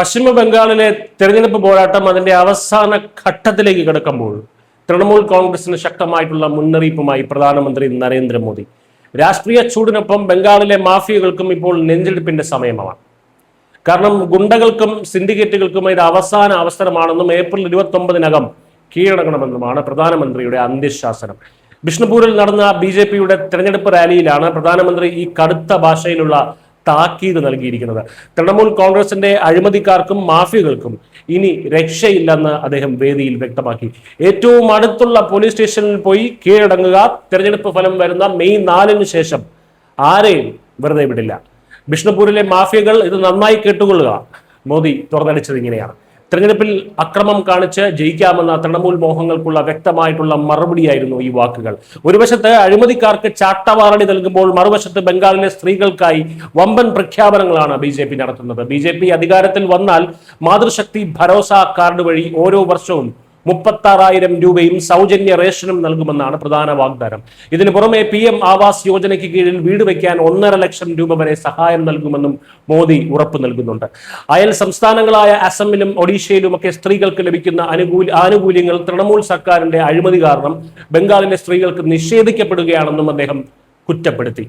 പശ്ചിമ ബംഗാളിലെ തെരഞ്ഞെടുപ്പ് പോരാട്ടം അതിന്റെ അവസാന ഘട്ടത്തിലേക്ക് കിടക്കുമ്പോൾ തൃണമൂൽ കോൺഗ്രസിന് ശക്തമായിട്ടുള്ള മുന്നറിയിപ്പുമായി പ്രധാനമന്ത്രി നരേന്ദ്രമോദി. രാഷ്ട്രീയ ചൂടിനൊപ്പം ബംഗാളിലെ മാഫിയകൾക്കും ഇപ്പോൾ നെഞ്ചെടുപ്പിന്റെ സമയമാണ്. കാരണം ഗുണ്ടകൾക്കും സിൻഡിക്കേറ്റുകൾക്കും ഇത് അവസാന അവസരമാണെന്നും ഏപ്രിൽ 29-നകം കീഴടങ്ങണമെന്നുമാണ് പ്രധാനമന്ത്രിയുടെ അന്ത്യശാസനം. ബിഷ്ണുപൂരിൽ നടന്ന BJPയുടെ തെരഞ്ഞെടുപ്പ് റാലിയിലാണ് പ്രധാനമന്ത്രി ഈ കടുത്ത ഭാഷയിലുള്ള താക്കീത് നൽകിയിരിക്കുന്നത്. തൃണമൂൽ കോൺഗ്രസിന്റെ അഴിമതിക്കാർക്കും മാഫിയകൾക്കും ഇനി രക്ഷയില്ലെന്ന് അദ്ദേഹം വേദിയിൽ വ്യക്തമാക്കി. ഏറ്റവും അടുത്തുള്ള പോലീസ് സ്റ്റേഷനിൽ പോയി കീഴടങ്ങുക. തെരഞ്ഞെടുപ്പ് ഫലം വരുന്ന മെയ് 4-ന് ശേഷം ആരെയും വെറുതെ വിടില്ല. ബിഷ്ണുപൂരിലെ മാഫിയകൾ ഇത് നന്നായി കേട്ടുകൊള്ളുക. മോദി തുറന്നടിച്ചത് ഇങ്ങനെയാണ്. തെരഞ്ഞെടുപ്പിൽ അക്രമം കാണിച്ച് ജയിക്കാമെന്ന തൃണമൂൽ മോഹങ്ങൾക്കുള്ള വ്യക്തമായിട്ടുള്ള മറുപടിയായിരുന്നു ഈ വാക്കുകൾ. ഒരു വശത്ത് അഴിമതിക്കാർക്ക് ചാട്ടവാറടി നൽകുമ്പോൾ മറുവശത്ത് ബംഗാളിലെ സ്ത്രീകൾക്കായി വമ്പൻ പ്രഖ്യാപനങ്ങളാണ് BJP നടത്തുന്നത്. BJP അധികാരത്തിൽ വന്നാൽ മാതൃശക്തി ഭരോസ കാർഡ് വഴി ഓരോ വർഷവും 36,000 രൂപയും സൗജന്യ റേഷനും നൽകുമെന്നാണ് പ്രധാന വാഗ്ദാനം. ഇതിനു പുറമെ PM ആവാസ് യോജനയ്ക്ക് കീഴിൽ വീട് വയ്ക്കാൻ 1.5 ലക്ഷം രൂപ വരെ സഹായം നൽകുമെന്നും മോദി ഉറപ്പു നൽകുന്നുണ്ട്. അയൽ സംസ്ഥാനങ്ങളായ അസമിലും ഒഡീഷയിലുമൊക്കെ സ്ത്രീകൾക്ക് ലഭിക്കുന്ന ആനുകൂല്യങ്ങൾ തൃണമൂൽ സർക്കാരിന്റെ അഴിമതി കാരണം ബംഗാളിലെ സ്ത്രീകൾക്ക് നിഷേധിക്കപ്പെടുകയാണെന്നും അദ്ദേഹം കുറ്റപ്പെടുത്തി.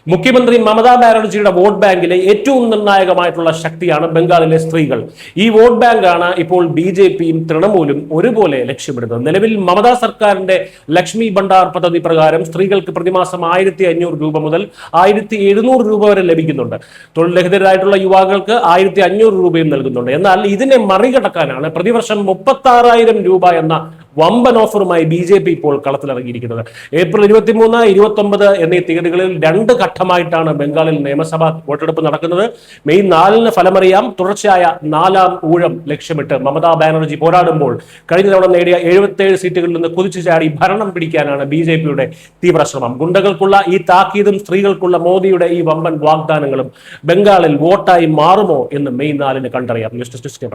മുഖ്യമന്ത്രി മമതാ ബാനർജിയുടെ വോട്ട് ബാങ്കിലെ ഏറ്റവും നിർണായകമായിട്ടുള്ള ശക്തിയാണ് ബംഗാളിലെ സ്ത്രീകൾ. ഈ വോട്ട് ബാങ്കാണ് ഇപ്പോൾ BJPയും തൃണമൂലും ഒരുപോലെ ലക്ഷ്യമിടുന്നത്. നിലവിൽ മമതാ സർക്കാരിന്റെ ലക്ഷ്മി ഭണ്ഡാർ പദ്ധതി പ്രകാരം സ്ത്രീകൾക്ക് പ്രതിമാസം 1,500 രൂപ മുതൽ 1,700 രൂപ വരെ ലഭിക്കുന്നുണ്ട്. തൊഴിൽരഹിതരായിട്ടുള്ള യുവാക്കൾക്ക് 1,500 രൂപയും നൽകുന്നുണ്ട്. എന്നാൽ ഇതിനെ മറികടക്കാനാണ് പ്രതിവർഷം 36,000 രൂപ എന്ന വമ്പൻ ഓഫറുമായി BJP ഇപ്പോൾ കളത്തിലിറങ്ങിയിരിക്കുന്നത്. ഏപ്രിൽ 23, 29 എന്നീ തീയതികളിൽ 2 ഘട്ടമായിട്ടാണ് ബംഗാളിൽ നിയമസഭാ വോട്ടെടുപ്പ് നടക്കുന്നത്. മെയ് 4-ന് ഫലമറിയാം. തുടർച്ചയായ 4-ാം ഊഴം ലക്ഷ്യമിട്ട് മമതാ ബാനർജി പോരാടുമ്പോൾ കഴിഞ്ഞ തവണ നേടിയ 77 സീറ്റുകളിൽ നിന്ന് കുതിച്ചു ചാടി ഭരണം പിടിക്കാനാണ് BJPയുടെ തീവ്ര ശ്രമം. ഗുണ്ടകൾക്കുള്ള ഈ താക്കീതും സ്ത്രീകൾക്കുള്ള മോദിയുടെ ഈ വമ്പൻ വാഗ്ദാനങ്ങളും ബംഗാളിൽ വോട്ടായി മാറുമോ എന്ന് മെയ് 4-ന് കണ്ടറിയാം. News desk.